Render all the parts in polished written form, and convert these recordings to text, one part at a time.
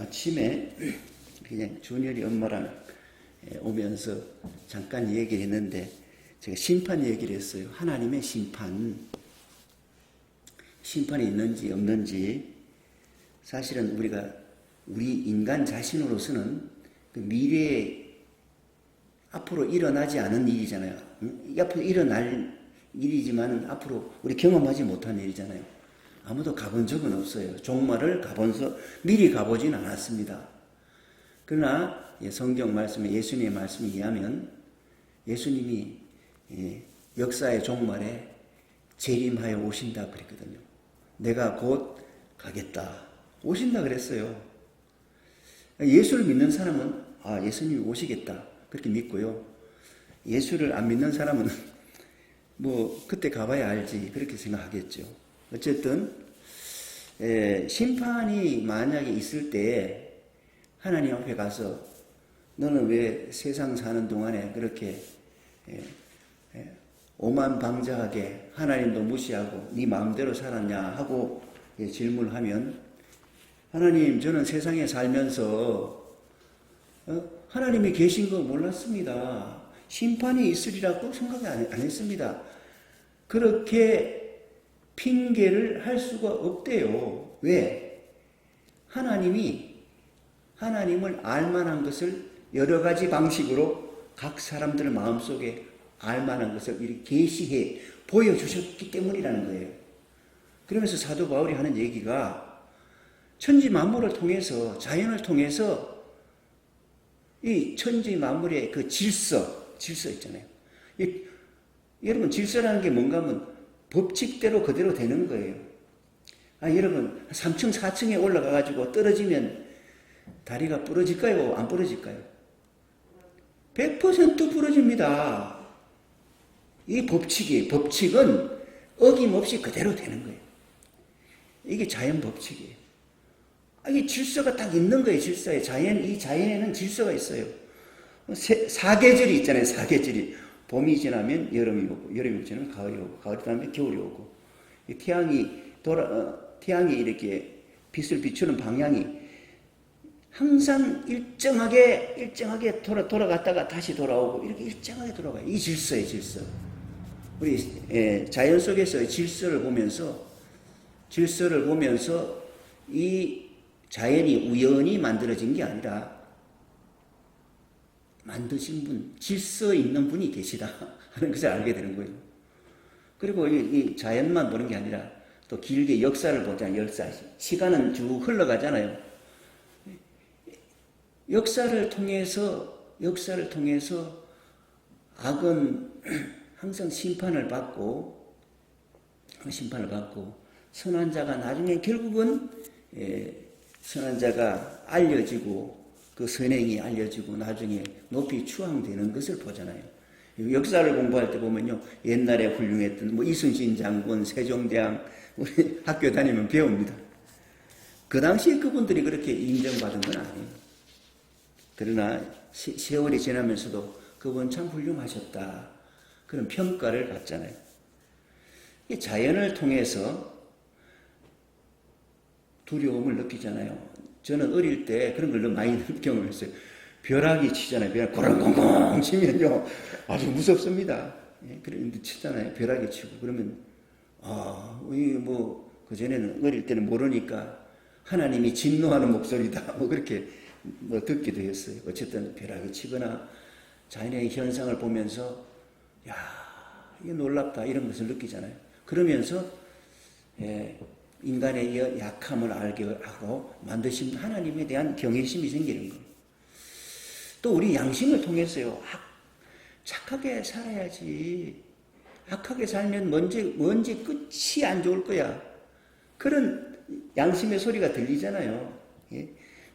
아침에 그냥 준열이 엄마랑 오면서 잠깐 얘기를 했는데 제가 심판 얘기를 했어요. 하나님의 심판이 있는지 없는지. 사실은 우리 인간 자신으로서는 그 미래에 앞으로 일어나지 않은 일이잖아요. 앞으로 일어날 일이지만 앞으로 우리 경험하지 못한 일이잖아요. 아무도 가본 적은 없어요. 종말을 미리 가보진 않았습니다. 그러나 성경 말씀에 예수님의 말씀에 의하면 예수님이 역사의 종말에 재림하여 오신다 그랬거든요. 내가 곧 가겠다. 오신다 그랬어요. 예수를 믿는 사람은 예수님이 오시겠다 그렇게 믿고요. 예수를 안 믿는 사람은 그때 가봐야 알지 그렇게 생각하겠죠. 어쨌든 심판이 만약에 있을 때 하나님 앞에 가서 너는 왜 세상 사는 동안에 그렇게 오만방자하게 하나님도 무시하고 네 마음대로 살았냐 하고 질문을 하면 하나님, 저는 세상에 살면서 하나님이 계신 거 몰랐습니다. 심판이 있으리라고 생각 안 했습니다. 그렇게 핑계를 할 수가 없대요. 왜? 하나님을 알만한 것을 여러 가지 방식으로 각 사람들 마음속에 알만한 것을 이렇게 계시해 보여주셨기 때문이라는 거예요. 그러면서 사도 바울이 하는 얘기가 천지 만물을 통해서, 자연을 통해서 이 천지 만물의 그 질서 있잖아요. 여러분, 질서라는 게 뭔가 하면 법칙대로 그대로 되는 거예요. 여러분, 3층, 4층에 올라가가지고 떨어지면 다리가 부러질까요? 안 부러질까요? 100% 부러집니다. 이 법칙은 어김없이 그대로 되는 거예요. 이게 자연 법칙이에요. 이게 질서가 딱 있는 거예요, 질서에. 이 자연에는 질서가 있어요. 사계절이 있잖아요, 사계절이. 봄이 지나면 여름이 오고, 여름이 지나면 가을이 오고, 가을이 지나면 겨울이 오고. 태양이 이렇게 빛을 비추는 방향이 항상 일정하게 돌아갔다가 다시 돌아오고, 이렇게 일정하게 돌아가요. 이 질서예요, 질서. 우리 자연 속에서의 질서를 보면서 이 자연이 우연히 만들어진 게 아니라 만드신 분, 질서 있는 분이 계시다 하는 것을 알게 되는 거예요. 그리고 이 자연만 보는 게 아니라 또 길게 역사를 보잖아요. 시간은 쭉 흘러가잖아요. 역사를 통해서 악은 항상 심판을 받고 선한 자가 나중에 결국은 선한 자가 알려지고 그 선행이 알려지고 나중에 높이 추앙되는 것을 보잖아요. 역사를 공부할 때 보면요, 옛날에 훌륭했던 이순신 장군, 세종대왕 우리 학교 다니면 배웁니다. 그 당시에 그분들이 그렇게 인정받은 건 아니에요. 그러나 세월이 지나면서도 그분 참 훌륭하셨다 그런 평가를 받잖아요. 이 자연을 통해서 두려움을 느끼잖아요. 저는 어릴 때 그런 걸 너무 많이 경험했어요. 벼락이 치잖아요. 벼락 고랑공공 치면요, 아주 무섭습니다. 그런데 치잖아요. 벼락이 치고. 그러면, 그전에는 어릴 때는 모르니까 하나님이 진노하는 목소리다. 그렇게 듣기도 했어요. 어쨌든 벼락이 치거나 자연의 현상을 보면서, 이게 놀랍다. 이런 것을 느끼잖아요. 그러면서, 인간의 약함을 알게 하고 만드신 하나님에 대한 경외심이 생기는 거예요. 또 우리 양심을 통해서요. 착하게 살아야지. 악하게 살면 뭔지 끝이 안 좋을 거야. 그런 양심의 소리가 들리잖아요.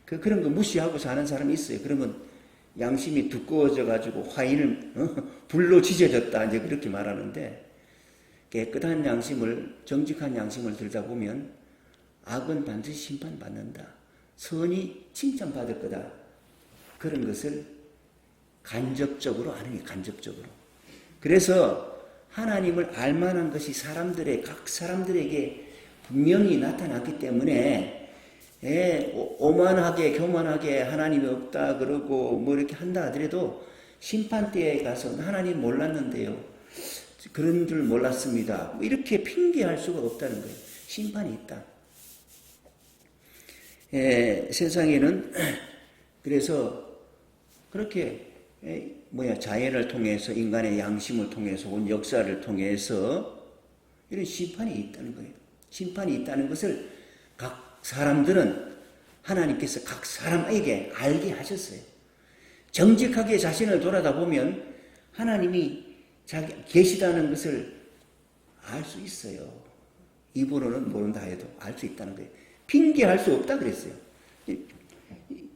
그런 거 무시하고 사는 사람이 있어요. 그러면 양심이 두꺼워져 가지고 화인을 불로 지져졌다 이제 그렇게 말하는데, 깨끗한 양심을, 정직한 양심을 들다 보면 악은 반드시 심판받는다. 선이 칭찬받을 거다. 그런 것을 간접적으로 아는 게 간접적으로. 그래서 하나님을 알만한 것이 각 사람들에게 분명히 나타났기 때문에 오만하게 교만하게 하나님이 없다 그러고 뭐 이렇게 한다 하더라도 심판대에 가서 하나님 몰랐는데요. 그런 줄 몰랐습니다. 뭐 이렇게 핑계할 수가 없다는 거예요. 심판이 있다. 세상에는 그래서 그렇게 자연을 통해서 인간의 양심을 통해서 온 역사를 통해서 이런 심판이 있다는 거예요. 심판이 있다는 것을 각 사람들은 하나님께서 각 사람에게 알게 하셨어요. 정직하게 자신을 돌아다보면 하나님이 계시다는 것을 알 수 있어요. 입으로는 모른다 해도 알 수 있다는 거예요. 핑계할 수 없다 그랬어요.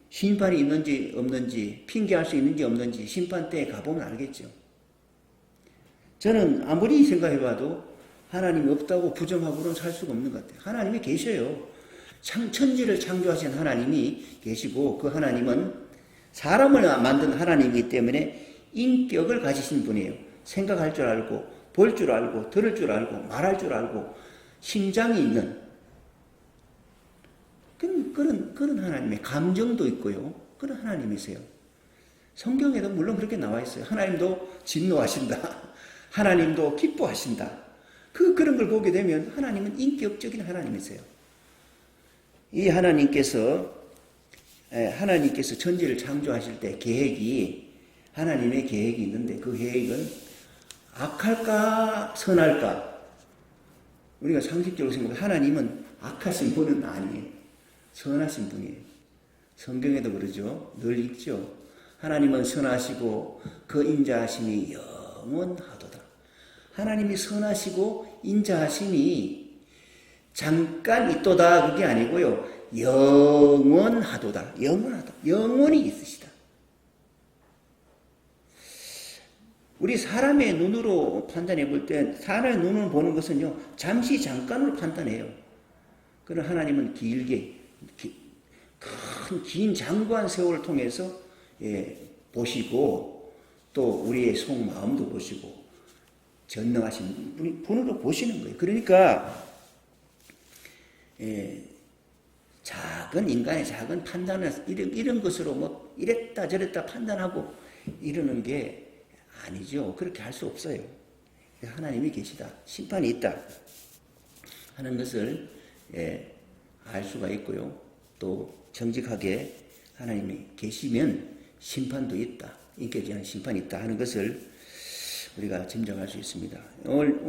심판이 있는지 없는지 핑계할 수 있는지 없는지 심판 때에 가보면 알겠죠. 저는 아무리 생각해봐도 하나님이 없다고 부정하고는 살 수가 없는 것 같아요. 하나님이 계셔요. 천지를 창조하신 하나님이 계시고 그 하나님은 사람을 만든 하나님이기 때문에 인격을 가지신 분이에요. 생각할 줄 알고 볼 줄 알고 들을 줄 알고 말할 줄 알고 심장이 있는 그런 하나님의 감정도 있고요. 그런 하나님이세요. 성경에도 물론 그렇게 나와 있어요. 하나님도 진노하신다. 하나님도 기뻐하신다. 그런 걸 보게 되면 하나님은 인격적인 하나님이세요. 이 하나님께서 천지를 창조하실 때 하나님의 계획이 있는데 그 계획은 악할까 선할까? 우리가 상식적으로 생각하면 하나님은 악하신 분은 아니에요. 선하신 분이에요. 성경에도 그러죠. 늘 읽죠. 하나님은 선하시고 그 인자하심이 영원하도다. 하나님이 선하시고 인자하심이 잠깐 있도다 그게 아니고요. 영원하도다. 영원하다. 영원히 있으시다. 우리 사람의 눈으로 판단해 볼 때 사람의 눈으로 보는 것은요. 잠시 잠깐으로 판단해요. 그러나 하나님은 긴 장구한 세월을 통해서 보시고 또 우리의 속마음도 보시고 전능하신 분으로 보시는 거예요. 그러니까 인간의 작은 판단을 이런 것으로 뭐 이랬다 저랬다 판단하고 이러는 게 아니죠. 그렇게 할 수 없어요. 하나님이 계시다. 심판이 있다 하는 것을 알 수가 있고요. 또 정직하게 하나님이 계시면 심판도 있다. 인격적인 심판이 있다 하는 것을 우리가 짐작할 수 있습니다. 오늘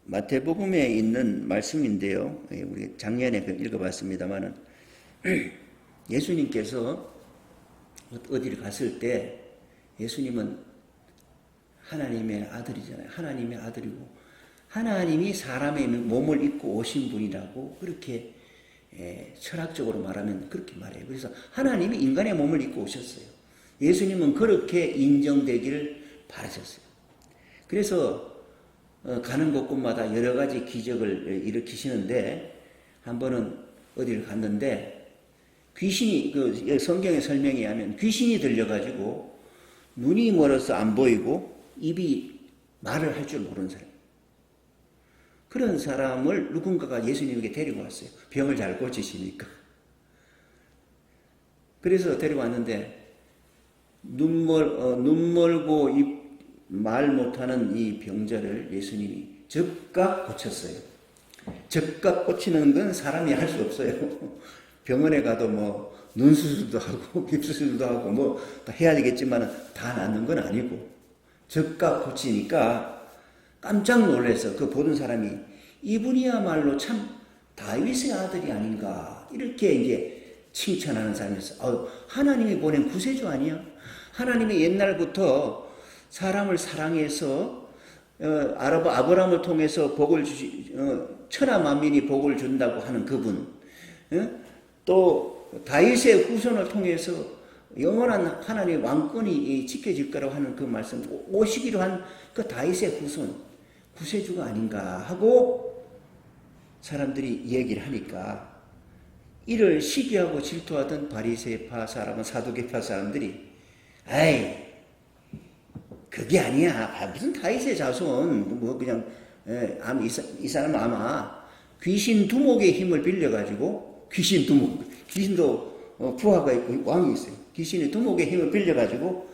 마태복음에 있는 말씀인데요. 우리 작년에 읽어봤습니다만은 예수님께서 어디를 갔을 때 예수님은 하나님의 아들이잖아요. 하나님의 아들이고 하나님이 사람의 몸을 입고 오신 분이라고 그렇게 철학적으로 말하면 그렇게 말해요. 그래서 하나님이 인간의 몸을 입고 오셨어요. 예수님은 그렇게 인정되기를 바라셨어요. 그래서 가는 곳곳마다 여러 가지 기적을 일으키시는데 한 번은 어디를 갔는데 귀신이 성경의 설명에 의하면 귀신이 들려가지고 눈이 멀어서 안 보이고 입이 말을 할 줄 모르는 사람. 그런 사람을 누군가가 예수님에게 데리고 왔어요. 병을 잘 고치시니까. 그래서 데리고 왔는데 눈 멀고 말 못하는 이 병자를 예수님이 즉각 고쳤어요. 즉각 고치는 건 사람이 할 수 없어요. 병원에 가도 뭐 눈 수술도 하고 입 수술도 하고 뭐 다 해야 되겠지만 다 낫는 건 아니고 즉각 고치니까 깜짝 놀라서 그 보는 사람이 이분이야말로 참 다윗의 아들이 아닌가 이렇게 이제 칭찬하는 사람이었어요. 하나님이 보낸 구세주 아니야? 하나님이 옛날부터 사람을 사랑해서 아브라함을 통해서 복을 천하 만민이 복을 준다고 하는 그분, 또 다윗의 후손을 통해서 영원한 하나님의 왕권이 지켜질 거라고 하는 그 말씀, 오시기로 한 그 다윗의 후손, 구세주가 아닌가 하고 사람들이 얘기를 하니까 이를 시기하고 질투하던 바리새파 사람은 사두개파 사람들이 아이 그게 아니야. 무슨 다윗의 자손 뭐 그냥 이 사람은 아마 귀신 두목의 힘을 빌려가지고, 귀신도 부하가 있고 왕이 있어요. 귀신의 두목의 힘을 빌려가지고,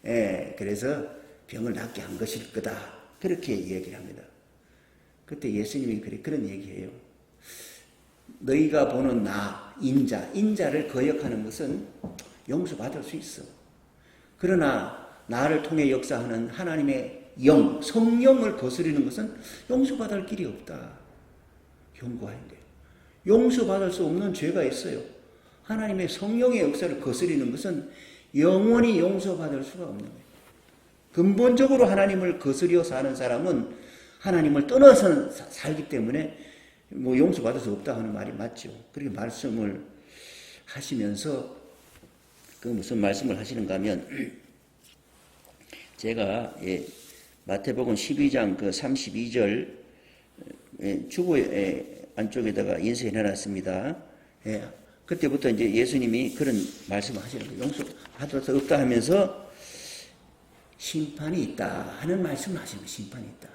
그래서 병을 낫게 한 것일 거다. 그렇게 얘기를 합니다. 그때 예수님이 그런 얘기해요. 너희가 보는 인자를 거역하는 것은 용서받을 수 있어. 그러나 나를 통해 역사하는 하나님의 성령을 거스리는 것은 용서받을 길이 없다. 경고하는 거예요. 용서받을 수 없는 죄가 있어요. 하나님의 성령의 역사를 거스리는 것은 영원히 용서받을 수가 없는 거예요. 근본적으로 하나님을 거스려 사는 사람은 하나님을 떠나서 살기 때문에 용서받을 수 없다 하는 말이 맞죠. 그렇게 말씀을 하시면서 무슨 말씀을 하시는가 하면 제가 마태복음 12장 32절 주보 안쪽에다가 인쇄해 놨습니다. 그때부터 이제 예수님이 그런 말씀을 하시는 거예요. 용서받을 수 없다 하면서 심판이 있다 하는 말씀을 하시는 거예요. 심판이 있다.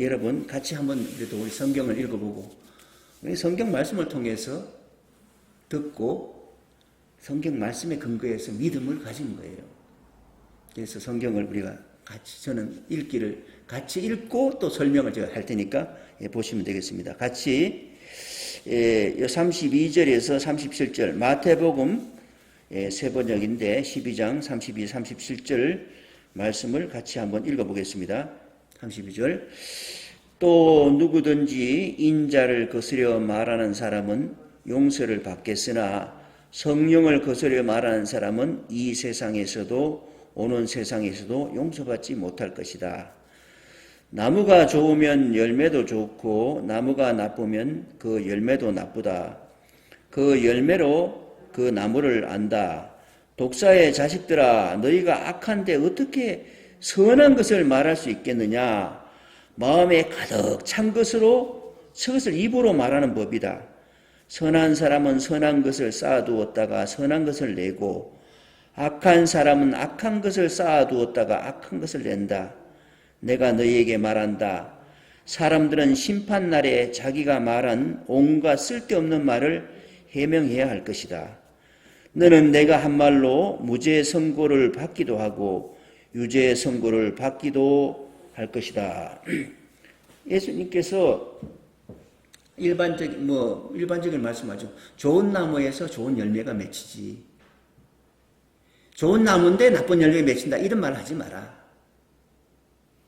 여러분 같이 한번 그래도 우리 성경을 읽어보고 성경 말씀을 통해서 듣고 성경 말씀에 근거해서 믿음을 가진 거예요. 그래서 성경을 우리가 저는 읽기를 같이 읽고 또 설명을 제가 할 테니까 보시면 되겠습니다. 같이 32절에서 37절 마태복음 세 번역인데 12장 32, 37절 말씀을 같이 한번 읽어보겠습니다. 32절 또 누구든지 인자를 거스려 말하는 사람은 용서를 받겠으나 성령을 거스려 말하는 사람은 이 세상에서도 오는 세상에서도 용서받지 못할 것이다. 나무가 좋으면 열매도 좋고 나무가 나쁘면 그 열매도 나쁘다. 그 열매로 그 나무를 안다. 독사의 자식들아 너희가 악한데 어떻게 선한 것을 말할 수 있겠느냐. 마음에 가득 찬 것으로 그것을 입으로 말하는 법이다. 선한 사람은 선한 것을 쌓아두었다가 선한 것을 내고 악한 사람은 악한 것을 쌓아두었다가 악한 것을 낸다. 내가 너희에게 말한다. 사람들은 심판날에 자기가 말한 온갖 쓸데없는 말을 해명해야 할 것이다. 너는 내가 한 말로 무죄 선고를 받기도 하고 유죄 선고를 받기도 할 것이다. 예수님께서 일반적인 말씀하죠. 좋은 나무에서 좋은 열매가 맺히지. 좋은 나무인데 나쁜 열매가 맺힌다. 이런 말 하지 마라.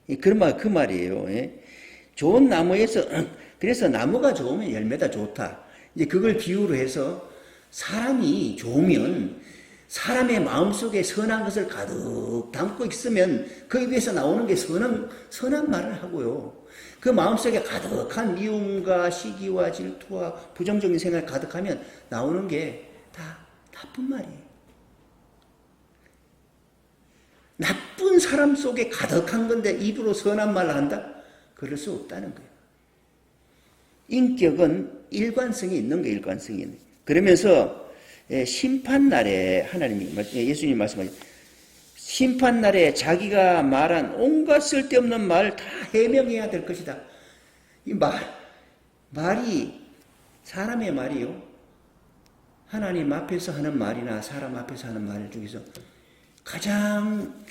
그 말이에요. 좋은 나무에서, 그래서 나무가 좋으면 열매가 좋다. 이제 그걸 비유로 해서 사람이 좋으면 사람의 마음속에 선한 것을 가득 담고 있으면 그 입에서 나오는 게 선한 말을 하고요. 그 마음속에 가득한 미움과 시기와 질투와 부정적인 생각이 가득하면 나오는 게 다 나쁜 말이에요. 나쁜 사람 속에 가득한 건데 입으로 선한 말을 한다? 그럴 수 없다는 거예요. 인격은 일관성이 있는 거예요. 일관성이 있는. 그러면서 심판날에 예수님 말씀하신 심판날에 자기가 말한 온갖 쓸데없는 말 다 해명해야 될 것이다. 이 말이 사람의 말이요. 하나님 앞에서 하는 말이나 사람 앞에서 하는 말 중에서 가장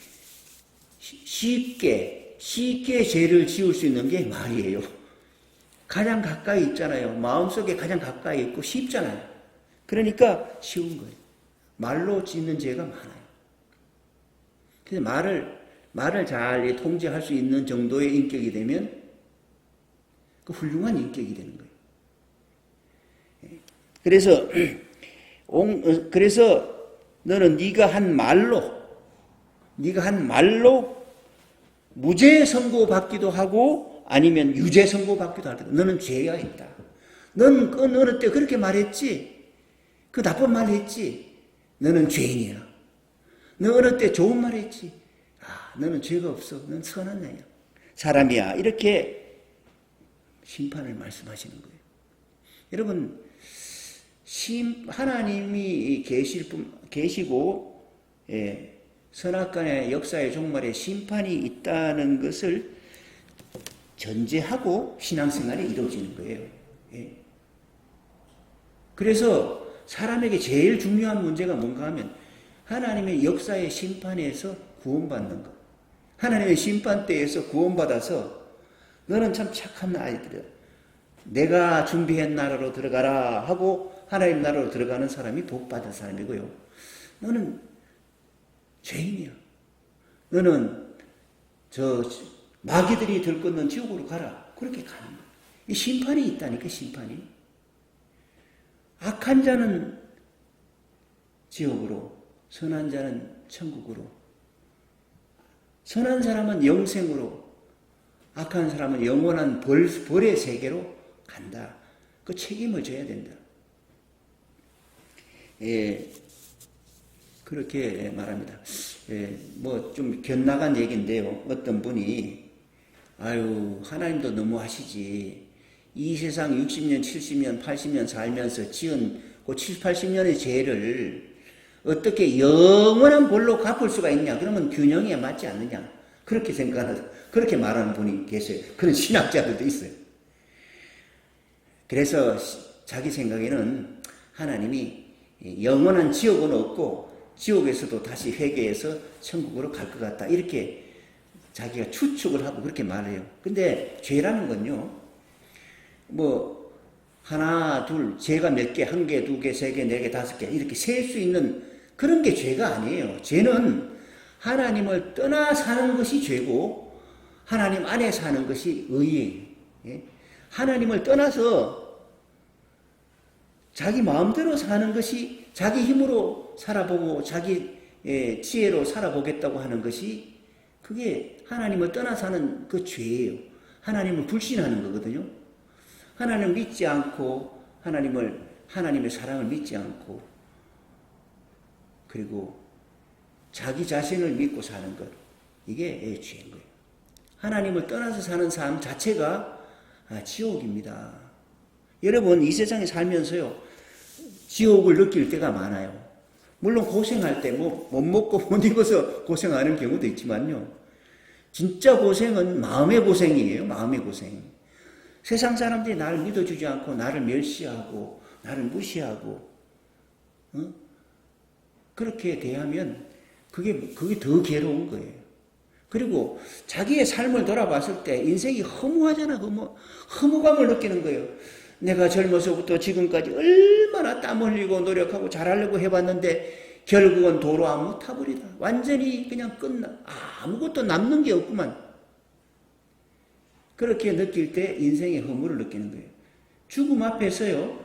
쉽게 죄를 지을 수 있는 게 말이에요. 가장 가까이 있잖아요. 마음속에 가장 가까이 있고 쉽잖아요. 그러니까 쉬운 거예요. 말로 짓는 죄가 많아요. 그래서 말을 잘 통제할 수 있는 정도의 인격이 되면 그 훌륭한 인격이 되는 거예요. 그래서 너는 네가 한 말로 무죄 선고 받기도 하고 아니면 유죄 선고 받기도 할 때 너는 죄가 있다. 넌 어느 때 그렇게 말했지? 그 나쁜 말 했지? 너는 죄인이야. 너 어느 때 좋은 말 했지? 너는 죄가 없어. 넌 선한 사람이야. 이렇게 심판을 말씀하시는 거예요. 여러분, 하나님이 계시고 선악간의 역사의 종말에 심판이 있다는 것을 전제하고 신앙생활이 이루어지는 거예요. 예. 그래서 사람에게 제일 중요한 문제가 뭔가 하면 하나님의 역사의 심판에서 구원받는 것. 하나님의 심판대에서 구원받아서 너는 참 착한 아이들이야. 내가 준비한 나라로 들어가라 하고 하나님 나라로 들어가는 사람이 복받은 사람이고요. 너는 죄인이야. 너는 저 마귀들이 들끓는 지옥으로 가라. 그렇게 가는 거야. 이 심판이 있다니까, 심판이. 악한 자는 지옥으로, 선한 자는 천국으로, 선한 사람은 영생으로, 악한 사람은 영원한 벌의 세계로 간다. 그 책임을 져야 된다. 예, 그렇게 말합니다. 예, 뭐 좀 곁나간 얘기인데요. 어떤 분이 아유 하나님도 너무 하시지. 이 세상 60년, 70년, 80년 살면서 지은 그 70, 80년의 죄를 어떻게 영원한 벌로 갚을 수가 있냐? 그러면 균형에 맞지 않느냐? 그렇게 생각하는, 그렇게 말하는 분이 계세요. 그런 신학자들도 있어요. 그래서 자기 생각에는 하나님이 영원한 지옥은 없고 지옥에서도 다시 회개해서 천국으로 갈 것 같다. 이렇게 자기가 추측을 하고 그렇게 말해요. 근데 죄라는 건요. 뭐 하나, 둘, 죄가 몇 개, 한 개, 두 개, 세 개, 네 개, 다섯 개 이렇게 셀 수 있는 그런 게 죄가 아니에요. 죄는 하나님을 떠나 사는 것이 죄고 하나님 안에 사는 것이 의예요. 예? 하나님을 떠나서 자기 마음대로 사는 것이 자기 힘으로 살아보고 자기 지혜로 살아보겠다고 하는 것이 그게 하나님을 떠나 사는 그 죄예요. 하나님을 불신하는 거거든요. 하나님을 믿지 않고 하나님의 사랑을 믿지 않고 그리고 자기 자신을 믿고 사는 것 이게 죄인 거예요. 하나님을 떠나서 사는 삶 자체가 지옥입니다. 여러분 이 세상에 살면서요 지옥을 느낄 때가 많아요. 물론 고생할 때 못 먹고 못 입어서 고생하는 경우도 있지만요. 진짜 고생은 마음의 고생이에요. 마음의 고생. 세상 사람들이 나를 믿어주지 않고 나를 멸시하고 나를 무시하고 그렇게 대하면 그게 더 괴로운 거예요. 그리고 자기의 삶을 돌아봤을 때 인생이 허무하잖아. 허무감을 느끼는 거예요. 내가 젊어서부터 지금까지 얼마나 땀 흘리고 노력하고 잘하려고 해봤는데 결국은 도로 아무 타버리다. 완전히 그냥 끝나. 아무것도 남는 게 없구만. 그렇게 느낄 때 인생의 허무를 느끼는 거예요. 죽음 앞에서요.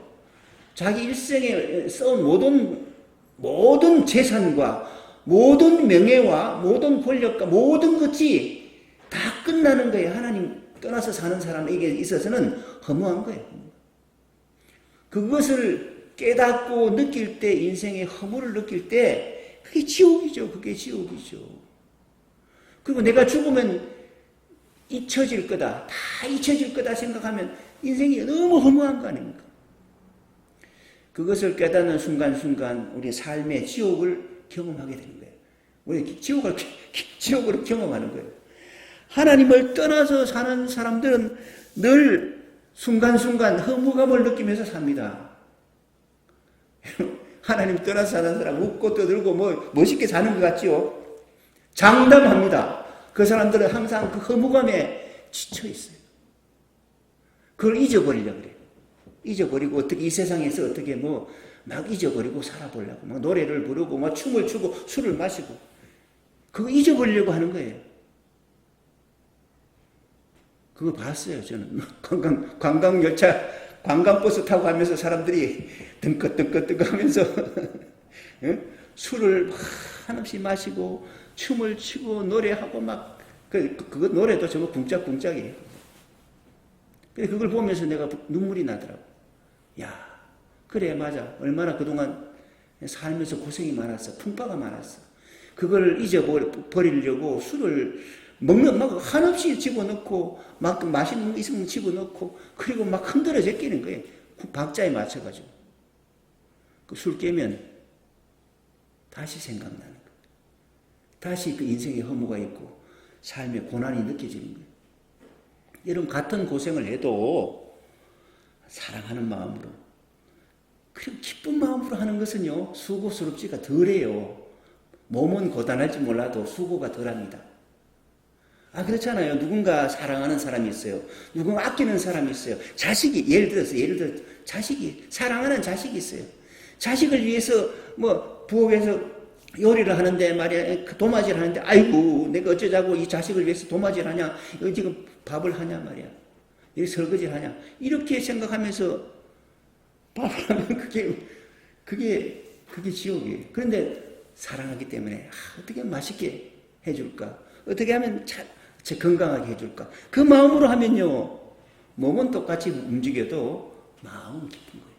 자기 일생에 쌓은 모든 재산과 모든 명예와 모든 권력과 모든 것이 다 끝나는 거예요. 하나님 떠나서 사는 사람에게 있어서는 허무한 거예요. 그것을 깨닫고 느낄 때 인생의 허물을 느낄 때 그게 지옥이죠. 그게 지옥이죠. 그리고 내가 죽으면 잊혀질 거다. 다 잊혀질 거다 생각하면 인생이 너무 허무한 거 아닙니까? 그것을 깨닫는 순간순간 우리 삶의 지옥을 경험하게 되는 거예요. 우리 지옥을 경험하는 거예요. 하나님을 떠나서 사는 사람들은 늘 순간순간 허무감을 느끼면서 삽니다. 하나님 떠나서 사는 사람 웃고 떠들고 멋있게 사는 것 같지요? 장담합니다. 그 사람들은 항상 그 허무감에 지쳐 있어요. 그걸 잊어버리려고 그래요. 잊어버리고 어떻게 이 세상에서 어떻게 막 잊어버리고 살아보려고 막 노래를 부르고 막 춤을 추고 술을 마시고 그거 잊어버리려고 하는 거예요. 그거 봤어요. 저는 관광열차 관광버스 타고 가면서 사람들이 등긋 하면서 술을 막 한없이 마시고 춤을 추고 노래하고 막 그거 노래도 정말 쿵짝쿵짝이에요. 그걸 보면서 내가 눈물이 나더라고. 야, 그래 맞아. 얼마나 그동안 살면서 고생이 많았어. 풍파가 많았어. 그걸 잊어버리려고 술을 먹는 막 한없이 집어넣고 막 맛있는 거 있으면 집어넣고 그리고 막 흔들어 제끼는 거예요. 그 박자에 맞춰가지고. 그 술 깨면 다시 생각나는 거예요. 다시 그 인생의 허무가 있고 삶의 고난이 느껴지는 거예요. 여러분 같은 고생을 해도 사랑하는 마음으로 그리고 기쁜 마음으로 하는 것은요 수고스럽지가 덜해요. 몸은 고단할지 몰라도 수고가 덜합니다. 아 그렇잖아요. 누군가 사랑하는 사람이 있어요. 누군가 아끼는 사람이 있어요. 자식이 예를 들어 자식이 사랑하는 자식이 있어요. 자식을 위해서 뭐 부엌에서 요리를 하는데 말이야 도마질 하는데 아이고 내가 어쩌자고 이 자식을 위해서 도마질 하냐 여기 지금 밥을 하냐 말이야 여기 설거지를 하냐 이렇게 생각하면서 밥을 하면 그게 지옥이에요. 그런데 사랑하기 때문에 어떻게 하면 맛있게 해줄까 어떻게 하면 건강하게 해줄까 그 마음으로 하면요 몸은 똑같이 움직여도 마음은 기쁜 거예요.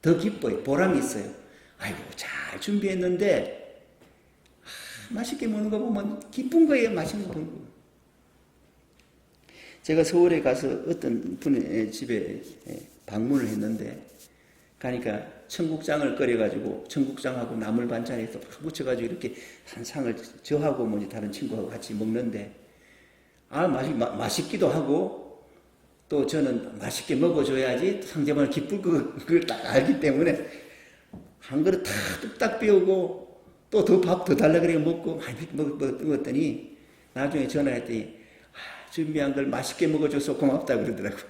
더 기뻐요. 보람이 있어요. 아이고 잘 준비했는데 맛있게 먹는 거 보면 기쁜 거예요. 맛있는 거 보는 거. 제가 서울에 가서 어떤 분의 집에 방문을 했는데 가니까 청국장을 끓여가지고 청국장하고 나물 반찬에 또 묻혀가지고 이렇게 한 상을 저하고 뭐 다른 친구하고 같이 먹는데 맛있기도 하고 또 저는 맛있게 먹어줘야지 상대방을 기쁠 그걸 딱 알기 때문에 한 그릇 다 뚝딱 비우고 또 밥 더 달라 그래 먹고 많이 먹었더니 나중에 전화했더니 준비한 걸 맛있게 먹어줘서 고맙다 그러더라고요.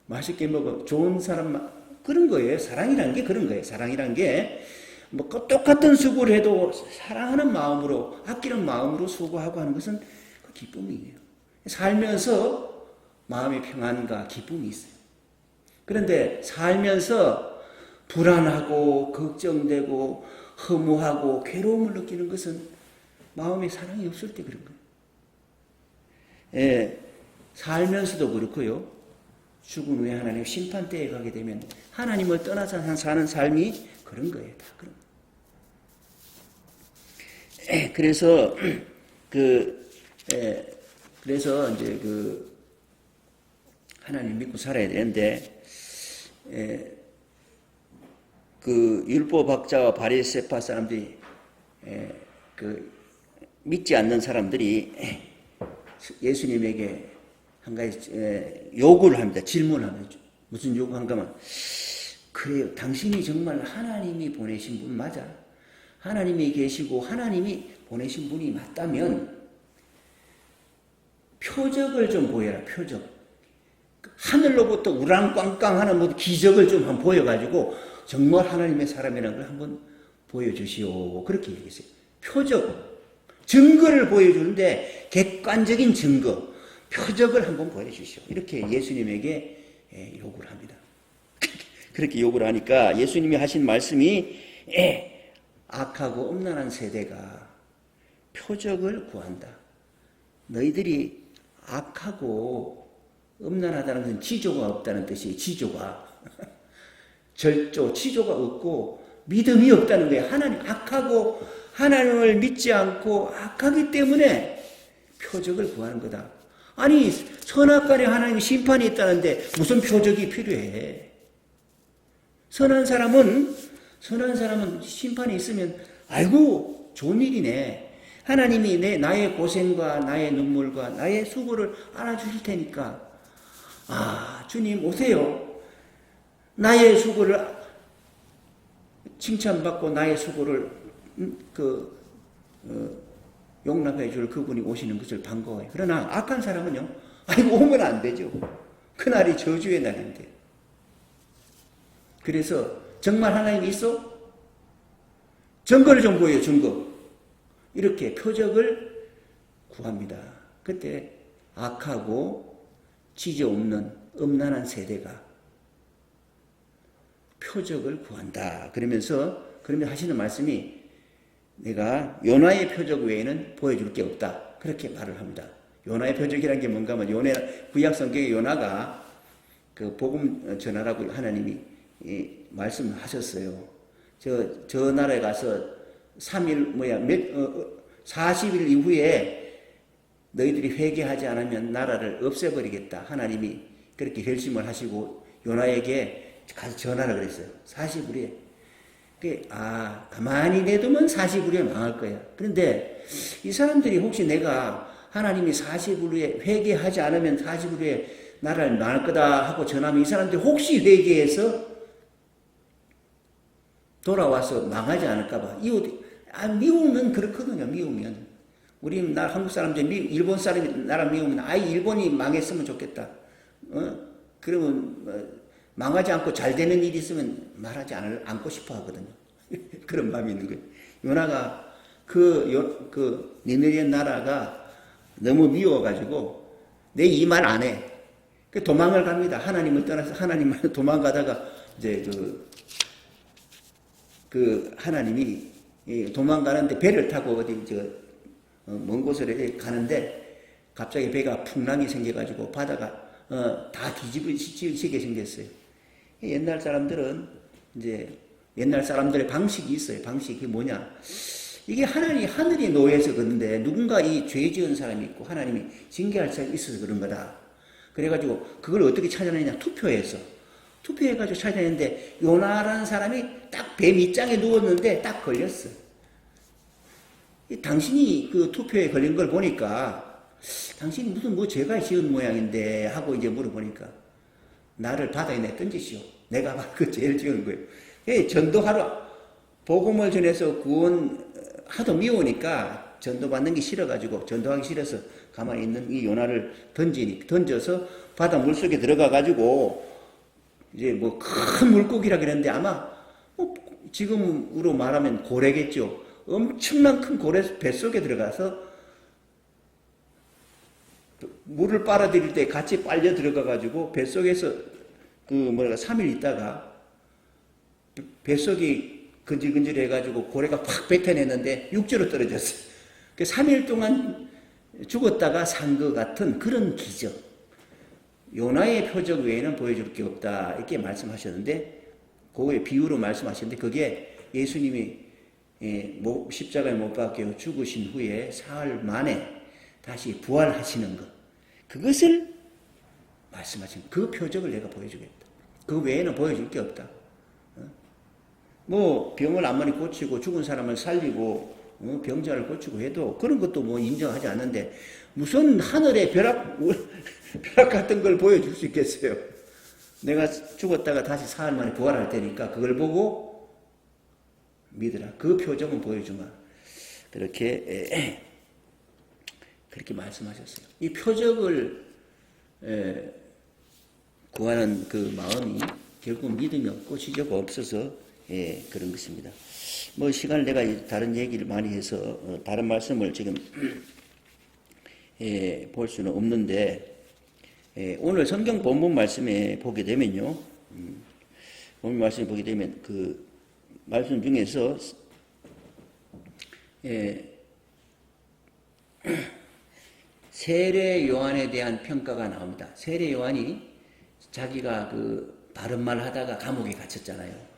맛있게 먹어 좋은 사람 그런 거예요. 사랑이라는 게 그런 거예요. 사랑이라는 게 뭐 똑같은 수고를 해도 사랑하는 마음으로 아끼는 마음으로 수고하고 하는 것은 그 기쁨이에요. 살면서 마음의 평안과 기쁨이 있어요. 그런데 살면서 불안하고 걱정되고 허무하고 괴로움을 느끼는 것은 마음에 사랑이 없을 때 그런 거예요. 예, 살면서도 그렇고요. 죽은 후에 하나님 심판대에 가게 되면 하나님을 떠나서 사는 삶이 그런 거예요. 다 그런 거예요. 그래서 그래서 이제 하나님 믿고 살아야 되는데 그 율법학자와 바리새파 사람들이 믿지 않는 사람들이 예수님에게 한 가지 요구를 합니다. 질문을 합니다. 무슨 요구한가 하면 그래요. 당신이 정말 하나님이 보내신 분 맞아? 하나님이 계시고 하나님이 보내신 분이 맞다면 표적을 좀 보여라. 표적. 하늘로부터 우랑꽝꽝하는 뭐 기적을 좀 한번 보여가지고 정말 하나님의 사람이라는 걸 한번 보여주시오. 그렇게 얘기했어요. 표적. 증거를 보여주는데 객관적인 증거. 표적을 한번 보여주시오. 이렇게 예수님에게 요구를 합니다. 그렇게 요구를 하니까 예수님이 하신 말씀이 악하고 음란한 세대가 표적을 구한다. 너희들이 악하고 음란하다는 것은 지조가 없다는 뜻이에요. 지조가. 절조, 지조가 없고 믿음이 없다는 거예요. 하나님 악하고 하나님을 믿지 않고 악하기 때문에 표적을 구하는 거다. 아니 선악간에 하나님의 심판이 있다는데 무슨 표적이 필요해? 선한 사람은 심판이 있으면 아이고 좋은 일이네. 하나님이 나의 고생과 나의 눈물과 나의 수고를 알아주실 테니까 주님 오세요. 나의 수고를 칭찬받고 나의 수고를 용납해 줄 그분이 오시는 것을 반가워해. 그러나 악한 사람은요, 아이고 오면 안 되죠. 그날이 저주의 날인데. 그래서 정말 하나님이 있어? 증거를 좀 보여요. 증거. 이렇게 표적을 구합니다. 그때 악하고 지저 없는 음란한 세대가 표적을 구한다. 그러면 하시는 말씀이 내가 요나의 표적 외에는 보여줄 게 없다. 그렇게 말을 합니다. 요나의 표적이라는 게 뭔가 하면 구약 성경의 요나가 그 복음 전하라고 하나님이 말씀을 하셨어요. 저 나라에 가서 40일 이후에 너희들이 회개하지 않으면 나라를 없애버리겠다. 하나님이 그렇게 결심을 하시고 요나에게 가서 전하라 그랬어요. 40일에. 가만히 내두면 40일에 망할 거야. 그런데 이 사람들이 혹시 내가 하나님이 40일 후에 회개하지 않으면 40일 후에 나라를 망할 거다 하고 전하면 이 사람들이 혹시 회개해서 돌아와서 망하지 않을까봐. 미우면 그렇거든요. 미우면. 우리 한국 사람들 일본 사람이 나라 미우면 일본이 망했으면 좋겠다. 그러면 망하지 않고 잘 되는 일이 있으면 말하지 않고 싶어 하거든요. 그런 마음이 있는 거예요. 요나가 니느웨 나라가 너무 미워가지고 내 이 말 안 해. 도망을 갑니다. 하나님을 떠나서 하나님을 도망가다가 이제 하나님이 도망가는데 배를 타고 어디 먼 곳으로 가는데 갑자기 배가 풍랑이 생겨가지고 바다가 다 뒤집어지게 생겼어요. 옛날 사람들은 이제 옛날 사람들의 방식이 있어요. 방식이 뭐냐? 이게 하늘이 놓여서 그런데 누군가 이 죄 지은 사람이 있고 하나님이 징계할 사람이 있어서 그런 거다. 그래가지고 그걸 어떻게 찾아내냐? 투표해가지고 찾아냈는데 요나라는 사람이 딱 배 밑장에 누웠는데 딱 걸렸어. 당신이 그 투표에 걸린 걸 보니까 당신이 무슨 죄가 지은 모양인데 하고 이제 물어보니까 나를 바다에 던지시오. 내가 바로 그 죄를 지은 거예요. 전도하러 복음을 전해서 하도 미우니까 전도받는 게 싫어가지고 전도하기 싫어서 가만히 있는 이 요나를 던져서 바다 물속에 들어가가지고 이제 큰 물고기라 그랬는데 아마 지금으로 말하면 고래겠죠. 엄청난 큰 고래 뱃속에 들어가서 물을 빨아들일 때 같이 빨려 들어가가지고 뱃속에서 3일 있다가 뱃속이 근질근질해가지고 고래가 팍 뱉어냈는데 육지로 떨어졌어요. 3일 동안 죽었다가 산 것 같은 그런 기적. 요나의 표적 외에는 보여줄 게 없다. 이렇게 말씀하셨는데, 그거의 비유로 말씀하셨는데, 그게 예수님이 십자가에 못 박혀 죽으신 후에 사흘 만에 다시 부활하시는 것. 그것을 말씀하신 그 표적을 내가 보여주겠다. 그 외에는 보여줄 게 없다. 병을 아무리 고치고 죽은 사람을 살리고 병자를 고치고 해도 그런 것도 인정하지 않는데 무슨 하늘의 벼락 같은 걸 보여줄 수 있겠어요. 내가 죽었다가 다시 사흘 만에 부활할 테니까 그걸 보고 믿으라. 그 표정은 보여주마. 그렇게 말씀하셨어요. 이 표적을 구하는 그 마음이 결국 믿음이 없고 지저가 없어서 그런 것입니다. 시간을 내가 다른 얘기를 많이 해서 다른 말씀을 지금 볼 수는 없는데 오늘 성경 본문 말씀에 보게 되면요. 본문 말씀에 보게 되면 그 말씀 중에서 세례 요한에 대한 평가가 나옵니다. 세례 요한이 자기가 바른 말 하다가 감옥에 갇혔잖아요.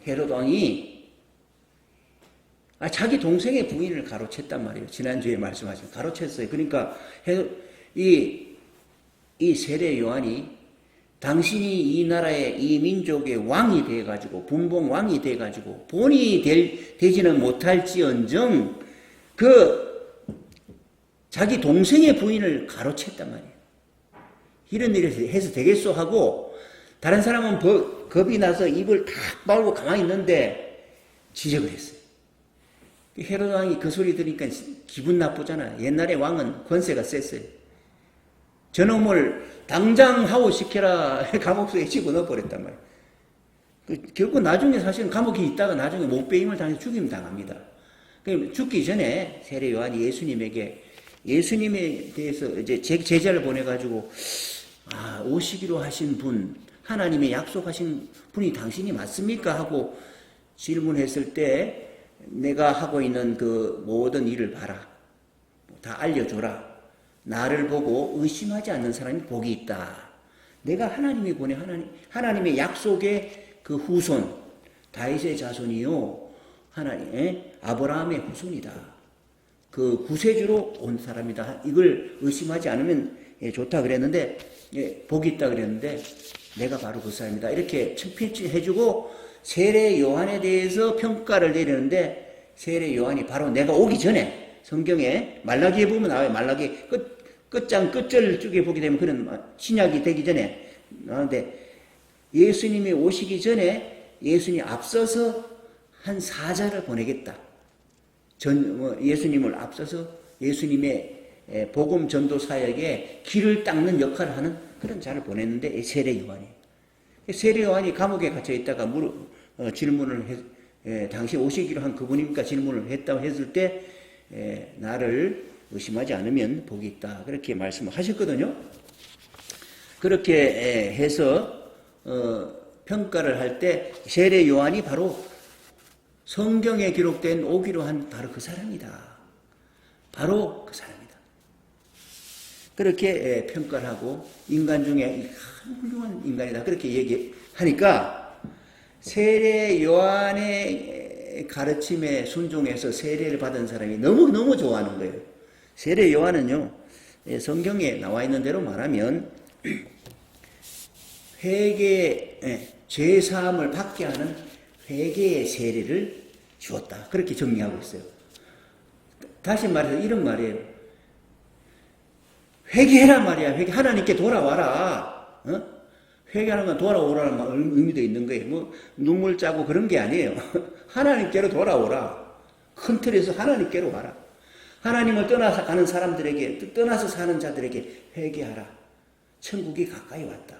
헤롯 왕이 자기 동생의 부인을 가로챘단 말이에요. 지난주에 말씀하신 가로챘어요. 그러니까 이 세례 요한이 당신이 이 나라의 이 민족의 왕이 돼가지고 분봉 왕이 돼가지고 본이 되지는 못할지언정 자기 동생의 부인을 가로챘단 말이에요. 이런 일을 해서 되겠소 하고 다른 사람은 겁이 나서 입을 탁 말고 가만히 있는데 지적을 했어요. 헤롯 왕이 그 소리 들으니까 기분 나쁘잖아. 옛날에 왕은 권세가 셌어요. 저놈을 당장 하오시켜라 감옥 속에 집어넣어 버렸단 말이에요. 결국 나중에 사실은 감옥에 있다가 나중에 못배임을 당해서 죽임 당합니다. 죽기 전에 세례 요한이 예수님에 대해서 이제 제자를 보내가지고 오시기로 하신 분, 하나님의 약속하신 분이 당신이 맞습니까? 하고 질문했을 때 내가 하고 있는 그 모든 일을 봐라. 다 알려줘라. 나를 보고 의심하지 않는 사람이 복이 있다. 내가 하나님이 보내 하나님의 약속의 그 후손, 다윗의 자손이요. 아브라함의 후손이다. 그 구세주로 온 사람이다. 이걸 의심하지 않으면 좋다 그랬는데, 복이 있다 그랬는데, 내가 바로 그 사람이다. 이렇게 칭필 해주고, 세례 요한에 대해서 평가를 내리는데, 세례 요한이 바로 내가 오기 전에, 성경에 말라기에 보면 나와요. 말라기 끝장 끝절 쪽에 보게 되면 그런 신약이 되기 전에 나오는데 예수님이 오시기 전에 예수님이 앞서서 한 사자를 보내겠다. 예수님을 앞서서 예수님의 복음 전도 사역에 길을 닦는 역할을 하는 그런 자를 보냈는데 세례 요한이. 세례 요한이 감옥에 갇혀 있다가 질문을 당시 오시기로 한 그분입니까? 질문을 했다고 했을 때 나를 의심하지 않으면 복이 있다. 그렇게 말씀을 하셨거든요. 그렇게 해서 평가를 할 때 세례 요한이 바로 성경에 기록된 오기로 한 바로 그 사람이다. 바로 그 사람이다. 그렇게 평가를 하고 인간 중에 훌륭한 인간이다. 그렇게 얘기하니까 세례 요한의 가르침에 순종해서 세례를 받은 사람이 너무너무 좋아하는 거예요. 세례 요한은요, 성경에 나와 있는 대로 말하면 죄사함을 받게 하는 회개의 세례를 주었다. 그렇게 정리하고 있어요. 다시 말해서 이런 말이에요. 회개해라 말이야. 하나님께 돌아와라. 회개하는 건 돌아오라는 의미도 있는 거예요. 뭐 눈물 짜고 그런 게 아니에요. 하나님께로 돌아오라. 큰 틀에서 하나님께로 와라. 하나님을 떠나서 가는 사람들에게, 떠나서 사는 자들에게 회개하라. 천국이 가까이 왔다.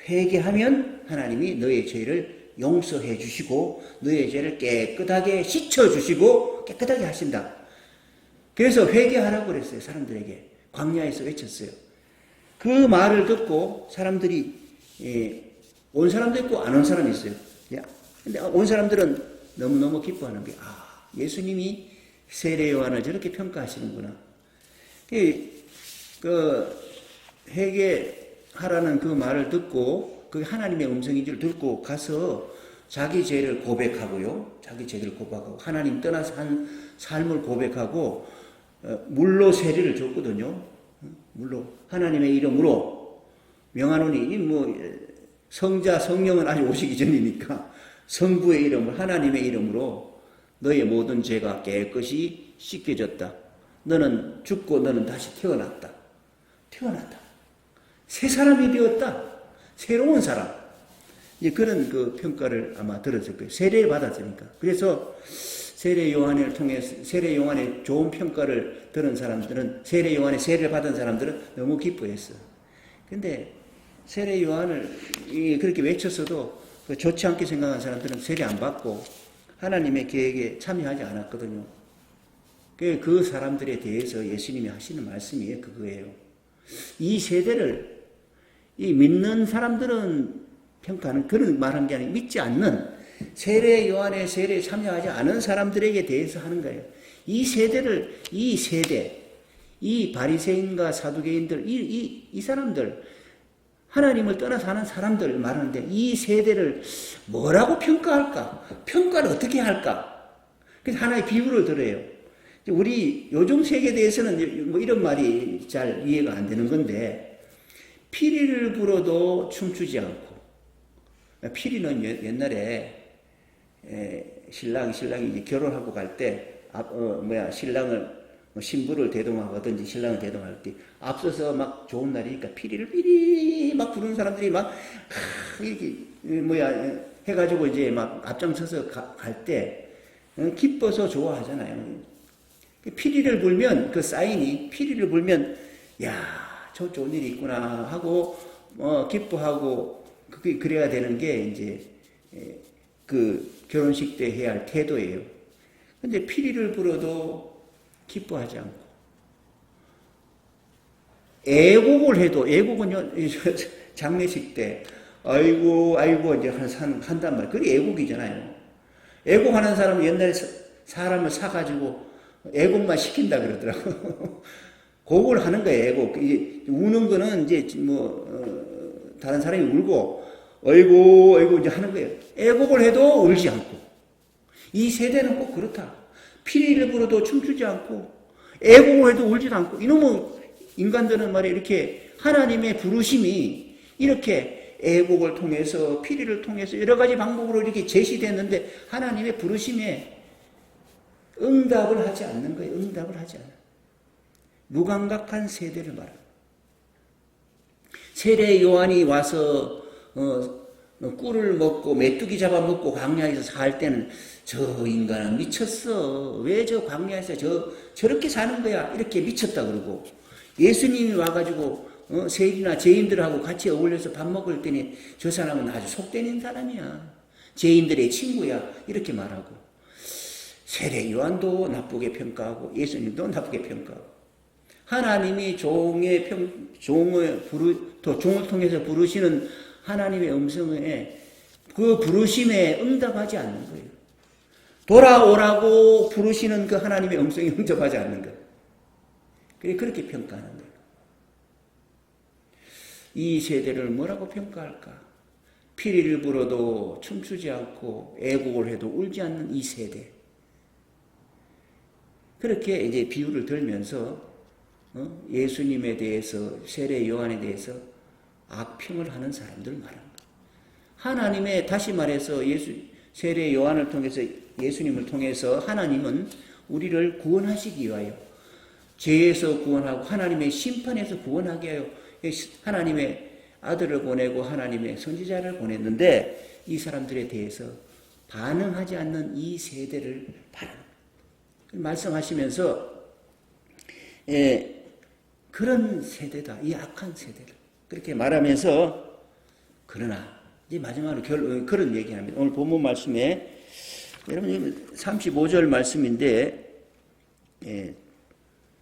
회개하면 하나님이 너의 죄를 용서해 주시고 너의 죄를 깨끗하게 씻어 주시고 깨끗하게 하신다. 그래서 회개하라고 그랬어요. 사람들에게. 광야에서 외쳤어요. 그 말을 듣고 사람들이 온 사람도 있고 안 온 사람이 있어요. 근데 온 사람들은 너무너무 기뻐하는 게 예수님이 세례 요한을 저렇게 평가하시는구나. 그 회개하라는 그 말을 듣고 그 하나님의 음성인 줄 듣고 가서 자기 죄를 고백하고요. 자기 죄를 고백하고 하나님 떠나서 한 삶을 고백하고 물로 세례를 줬거든요. 물로 하나님의 이름으로 명하노니 성자 성령은 아직 오시기 전이니까 성부의 이름을 하나님의 이름으로 너의 모든 죄가 깨끗이 씻겨졌다. 너는 죽고 너는 다시 태어났다. 새 사람이 되었다. 새로운 사람. 이제 그런 그 평가를 아마 들었을 거예요. 세례를 받았으니까. 그래서 세례 요한을 통해서 세례 요한의 좋은 평가를 들은 사람들은 세례 요한의 세례를 받은 사람들은 너무 기뻐했어. 근데 세례 요한을 그렇게 외쳤어도 좋지 않게 생각한 사람들은 세례 안 받고 하나님의 계획에 참여하지 않았거든요. 그 사람들에 대해서 예수님이 하시는 말씀이 그거예요. 이 세대를 믿는 사람들은 평가하는 그런 말한 게 아니고 믿지 않는 세례 요한의 세례에 참여하지 않은 사람들에게 대해서 하는 거예요. 이 세대, 이 바리새인과 사두개인들, 이 사람들, 하나님을 떠나서 하는 사람들 말하는데 이 세대를 뭐라고 평가할까? 평가를 어떻게 할까? 그래서 하나의 비유를 들어요. 우리 요즘 세계에 대해서는 뭐 이런 말이 잘 이해가 안 되는 건데 피리를 불어도 춤추지 않고 피리는 옛날에 신랑이 이제 결혼하고 갈 때 신부를 대동하거든지 신랑을 대동할 때 앞서서 막 좋은 날이니까 피리를 삐리 막 부르는 사람들이 막 이렇게 해가지고 이제 막 앞장서서 갈 때 기뻐서 좋아하잖아요. 피리를 불면 그 사인이 피리를 불면 저 좋은 일이 있구나 하고 기뻐하고 그래야 되는 게 이제 그 결혼식 때 해야 할 태도예요. 근데 피리를 불어도 기뻐하지 않고 애곡을 해도 애곡은요 장례식 때 아이고 이제 한단 말. 그게 애곡이잖아요. 애곡하는 사람은 옛날에 사람을 사가지고 애곡만 시킨다 그러더라고. 곡을 하는 거예요. 애곡. 이제 우는 거는 이제 다른 사람이 울고 아이고 이제 하는 거예요. 애곡을 해도 울지 않고. 이 세대는 꼭 그렇다. 피리를 불어도 춤추지 않고 애곡을 해도 울지도 않고. 이놈의 인간들은 말이야 이렇게 하나님의 부르심이 이렇게 애곡을 통해서 피리를 통해서 여러 가지 방법으로 이렇게 제시됐는데 하나님의 부르심에 응답을 하지 않는 거예요. 응답을 하지 않아요. 무감각한 세대를 말합니다. 세례 요한이 와서 꿀을 먹고 메뚜기 잡아먹고 광야에서 살 때는 저 인간은 미쳤어. 왜 저 광야에서 저렇게 사는 거야. 이렇게 미쳤다 그러고, 예수님이 와가지고 세리나 죄인들하고 같이 어울려서 밥 먹을 때니 저 사람은 아주 속되는 사람이야. 죄인들의 친구야. 이렇게 말하고, 세례 요한도 나쁘게 평가하고 예수님도 나쁘게 평가하고, 하나님이 종을 통해서 부르시는 하나님의 음성에 그 부르심에 응답하지 않는 거예요. 돌아오라고 부르시는 그 하나님의 음성에 응답하지 않는 거예요. 그렇게 평가하는 거예요. 이 세대를 뭐라고 평가할까? 피리를 불어도 춤추지 않고 애곡을 해도 울지 않는 이 세대. 그렇게 이제 비유를 들면서 예수님에 대해서, 세례 요한에 대해서 악평을 하는 사람들 말합니다. 하나님의, 다시 말해서 세례 요한을 통해서, 예수님을 통해서 하나님은 우리를 구원하시기 위하여, 죄에서 구원하고 하나님의 심판에서 구원하게 하여 하나님의 아들을 보내고 하나님의 선지자를 보냈는데, 이 사람들에 대해서 반응하지 않는 이 세대를 말씀하시면서 그런 세대다, 이 악한 세대를 그렇게 말하면서, 그러나 이제 마지막으로 그런 얘기합니다. 오늘 본문 말씀에 여러분 35절 말씀인데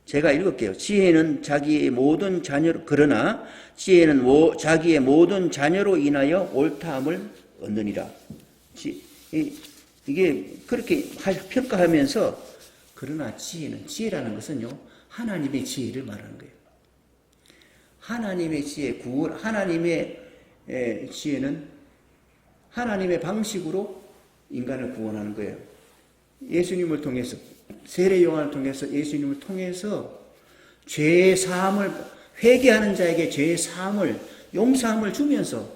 제가 읽을게요. 지혜는 자기의 모든 자녀로, 그러나 지혜는 자기의 모든 자녀로 인하여 옳다함을 얻느니라. 이게 그렇게 평가하면서, 그러나 지혜라는 것은요, 하나님의 지혜를 말하는 거예요. 하나님의 지혜, 하나님의 지혜는 하나님의 방식으로 인간을 구원하는 거예요. 예수님을 통해서, 세례 요한을 통해서, 예수님을 통해서 죄의 사함을, 회개하는 자에게 죄의 사함을, 용서함을 주면서,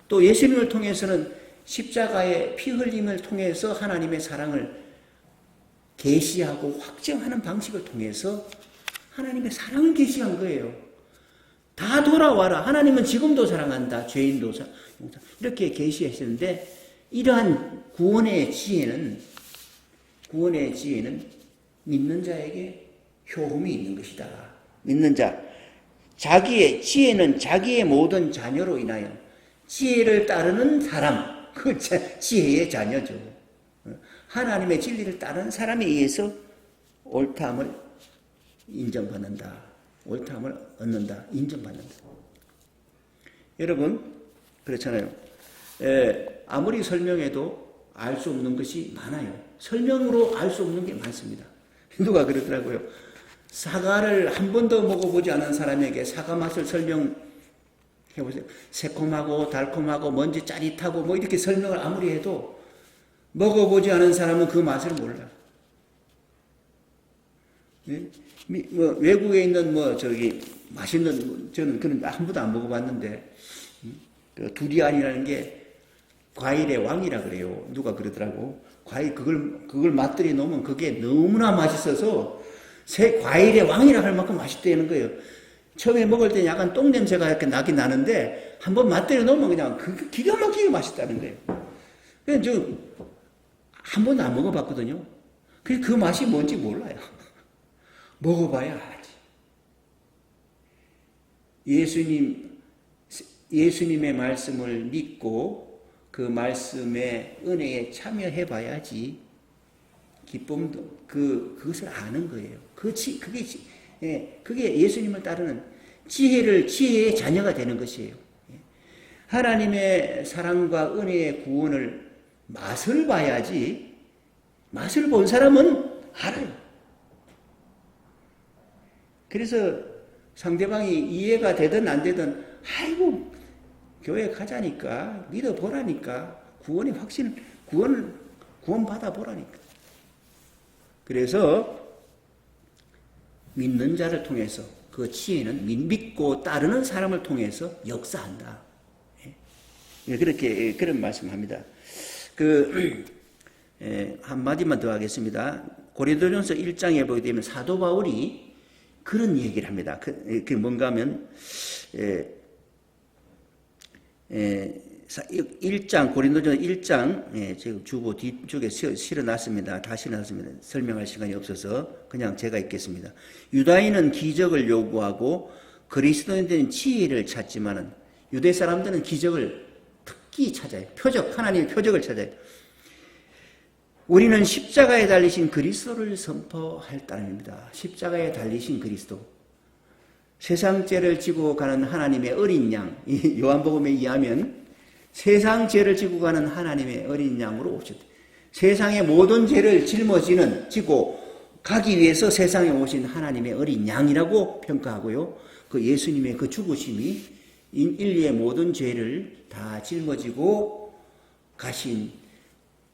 또 예수님을 통해서는 십자가의 피 흘림을 통해서 하나님의 사랑을 계시하고 확정하는 방식을 통해서 하나님의 사랑을 계시한 거예요. 다 돌아와라. 하나님은 지금도 사랑한다. 죄인도 이렇게 계시하시는데, 이러한 구원의 지혜는 믿는 자에게 효험이 있는 것이다. 믿는 자, 지혜는 자기의 모든 자녀로 인하여, 지혜를 따르는 사람, 그 지혜의 자녀죠. 하나님의 진리를 따르는 사람에 의해서 옳다함을 인정받는다. 옳다함을 얻는다. 인정받는다. 여러분, 그렇잖아요. 아무리 설명해도 알 수 없는 것이 많아요. 설명으로 알 수 없는 게 많습니다. 누가 그러더라고요. 사과를 한 번도 먹어보지 않은 사람에게 사과 맛을 설명해보세요. 새콤하고 달콤하고 먼지 짜릿하고 뭐 이렇게 설명을 아무리 해도 먹어보지 않은 사람은 그 맛을 몰라. 외국에 있는 맛있는, 저는 그런 한 번도 안 먹어봤는데, 그 두리안이라는 게 과일의 왕이라 그래요. 누가 그러더라고. 그걸 맛들이 놓으면 그게 너무나 맛있어서 과일의 왕이라 할 만큼 맛있다는 거예요. 처음에 먹을 때 약간 똥 냄새가 이렇게 나긴 나는데, 한번 맛들이 놓으면 그냥 기가 막히게 맛있다는 거예요. 그래서 한 번도 안 먹어봤거든요. 그 맛이 뭔지 몰라요. 먹어봐야 알지. 예수님의 말씀을 믿고 그 말씀의 은혜에 참여해봐야지 기쁨도 그것을 아는 거예요. 그게 예수님을 따르는 지혜의 자녀가 되는 것이에요. 하나님의 사랑과 은혜의 구원을 맛을 봐야지, 맛을 본 사람은 알아요. 그래서 상대방이 이해가 되든 안 되든, 아이고, 교회 가자니까, 믿어보라니까, 구원 받아보라니까. 그래서 믿는 자를 통해서, 그 지혜는 믿고 따르는 사람을 통해서 역사한다. 그렇게, 그런 말씀합니다. 한마디만 더 하겠습니다. 고린도전서 1장에 보게 되면 사도 바울이 그런 얘기를 합니다. 그게 뭔가 하면 1장 고린도전서 1장 제가 주보 뒤쪽에 실어놨습니다. 다 실어놨습니다. 설명할 시간이 없어서 그냥 제가 읽겠습니다. 유다인은 기적을 요구하고 그리스도인들은 지혜를 찾지만은 유대 사람들은 기적을 특히 찾아요. 표적, 하나님의 표적을 찾아요. 우리는 십자가에 달리신 그리스도를 선포할 따름입니다. 십자가에 달리신 그리스도. 세상 죄를 지고 가는 하나님의 어린 양. 요한복음에 의하면 세상 죄를 지고 가는 하나님의 어린 양으로 오셨다. 세상의 모든 죄를 지고 가기 위해서 세상에 오신 하나님의 어린 양이라고 평가하고요. 그 예수님의 그 죽으심이 인류의 모든 죄를 다 짊어지고 가신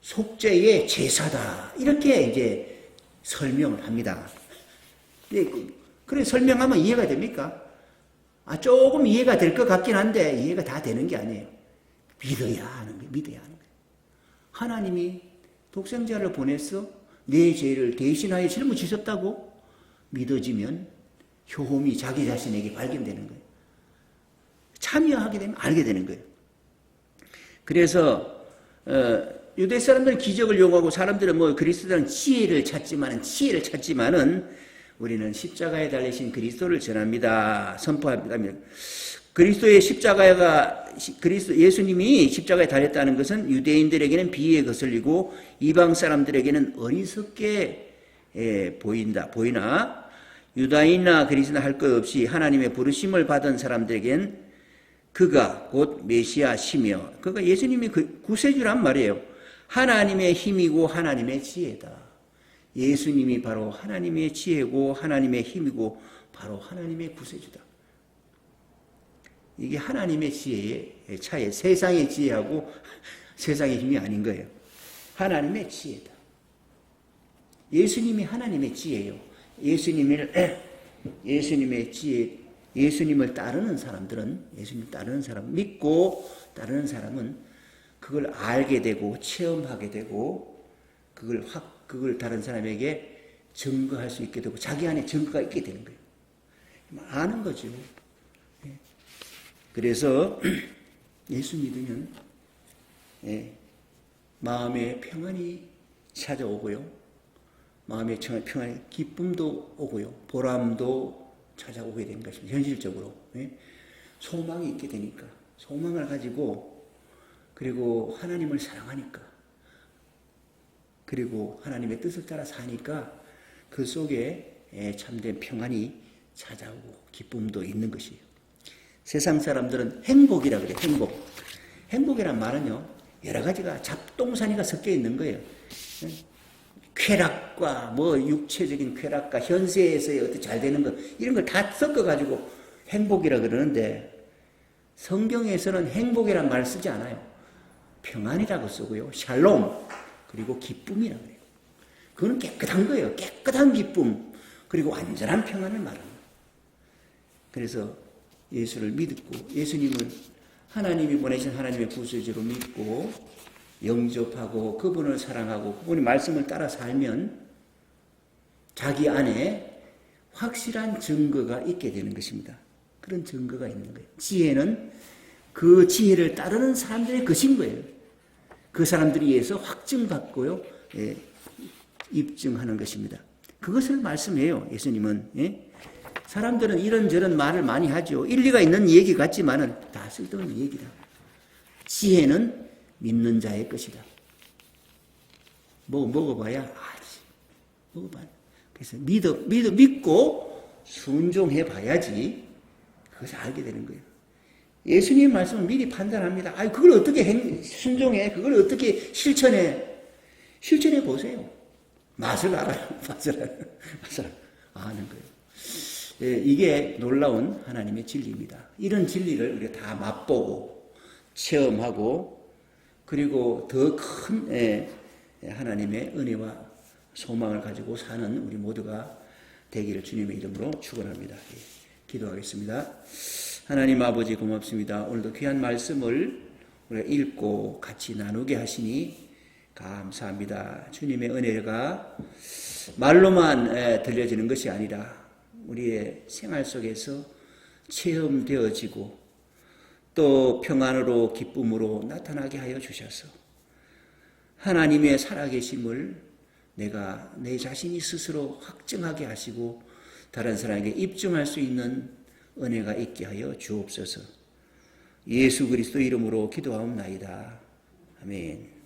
속죄의 제사다. 이렇게 이제 설명을 합니다. 그래 설명하면 이해가 됩니까? 조금 이해가 될 것 같긴 한데 이해가 다 되는 게 아니에요. 믿어야 하는 거예요. 믿어야 하는 거예요. 하나님이 독생자를 보내서 내 죄를 대신하여 짊어지셨다고 믿어지면 효험이 자기 자신에게 발견되는 거예요. 참여하게 되면 알게 되는 거예요. 그래서 유대 사람들은 기적을 요구하고 사람들은 그리스도는 지혜를 찾지만은 우리는 십자가에 달리신 그리스도를 전합니다. 선포합니다. 그리스도의 예수님이 십자가에 달렸다는 것은 유대인들에게는 비위에 거슬리고 이방 사람들에게는 어리석게 보이나 유다인이나 그리스도나 할 것 없이 하나님의 부르심을 받은 사람들에겐 그가 곧 메시아시며 그가 예수님이 구세주란 말이에요. 하나님의 힘이고 하나님의 지혜다. 예수님이 바로 하나님의 지혜고 하나님의 힘이고 바로 하나님의 구세주다. 이게 하나님의 지혜의 차이, 세상의 지혜하고 세상의 힘이 아닌 거예요. 하나님의 지혜다. 예수님이 하나님의 지혜예요. 예수님의 지혜, 예수님을 따르는 사람들은, 예수님을 따르는 사람, 믿고 따르는 사람은 그걸 알게 되고, 체험하게 되고, 그걸 다른 사람에게 증거할 수 있게 되고, 자기 안에 증거가 있게 되는 거예요. 아는 거죠. 그래서 예수 믿으면 마음의 평안이 찾아오고요. 마음의 평안이 기쁨도 오고요. 보람도 찾아오게 되는 것입니다. 현실적으로. 소망이 있게 되니까. 소망을 가지고 그리고 하나님을 사랑하니까 그리고 하나님의 뜻을 따라 사니까 그 속에 참된 평안이 찾아오고 기쁨도 있는 것이에요. 세상 사람들은 행복이라 그래요. 행복이란 말은요. 여러 가지가 잡동사니가 섞여 있는 거예요. 쾌락과 육체적인 쾌락과 현세에서의 어떻게 잘 되는 것 이런 걸 다 섞어가지고 행복이라 그러는데 성경에서는 행복이란 말을 쓰지 않아요. 평안이라고 쓰고요. 샬롬 그리고 기쁨이라 그래요. 그건 깨끗한 거예요. 깨끗한 기쁨 그리고 완전한 평안을 말합니다. 그래서 예수를 믿고 예수님은 하나님이 보내신 하나님의 구세주로 믿고 영접하고 그분을 사랑하고 그분의 말씀을 따라 살면 자기 안에 확실한 증거가 있게 되는 것입니다. 그런 증거가 있는 거예요. 지혜는 그 지혜를 따르는 사람들의 것인 거예요. 그 사람들에 의해서 확증받고요. 입증하는 것입니다. 그것을 말씀해요. 예수님은. 사람들은 이런저런 말을 많이 하죠. 일리가 있는 얘기 같지만은 다 쓸데없는 얘기다. 지혜는 믿는 자의 것이다. 먹어봐야 알지. 먹어봐야. 그래서 믿고 순종해 봐야지 그것을 알게 되는 거예요. 예수님 말씀은 미리 판단합니다. 그걸 어떻게 순종해? 그걸 어떻게 실천해? 실천해 보세요. 맛을 알아요. 맛을 아는 거예요. 이게 놀라운 하나님의 진리입니다. 이런 진리를 우리가 다 맛보고 체험하고 그리고 더 큰 하나님의 은혜와 소망을 가지고 사는 우리 모두가 되기를 주님의 이름으로 축원합니다. 기도하겠습니다. 하나님 아버지 고맙습니다. 오늘도 귀한 말씀을 우리가 읽고 같이 나누게 하시니 감사합니다. 주님의 은혜가 말로만 들려지는 것이 아니라 우리의 생활 속에서 체험되어지고 또 평안으로 기쁨으로 나타나게 하여 주셔서 하나님의 살아계심을 내가 내 자신이 스스로 확증하게 하시고 다른 사람에게 입증할 수 있는 은혜가 있게 하여 주옵소서. 예수 그리스도 이름으로 기도하옵나이다. 아멘.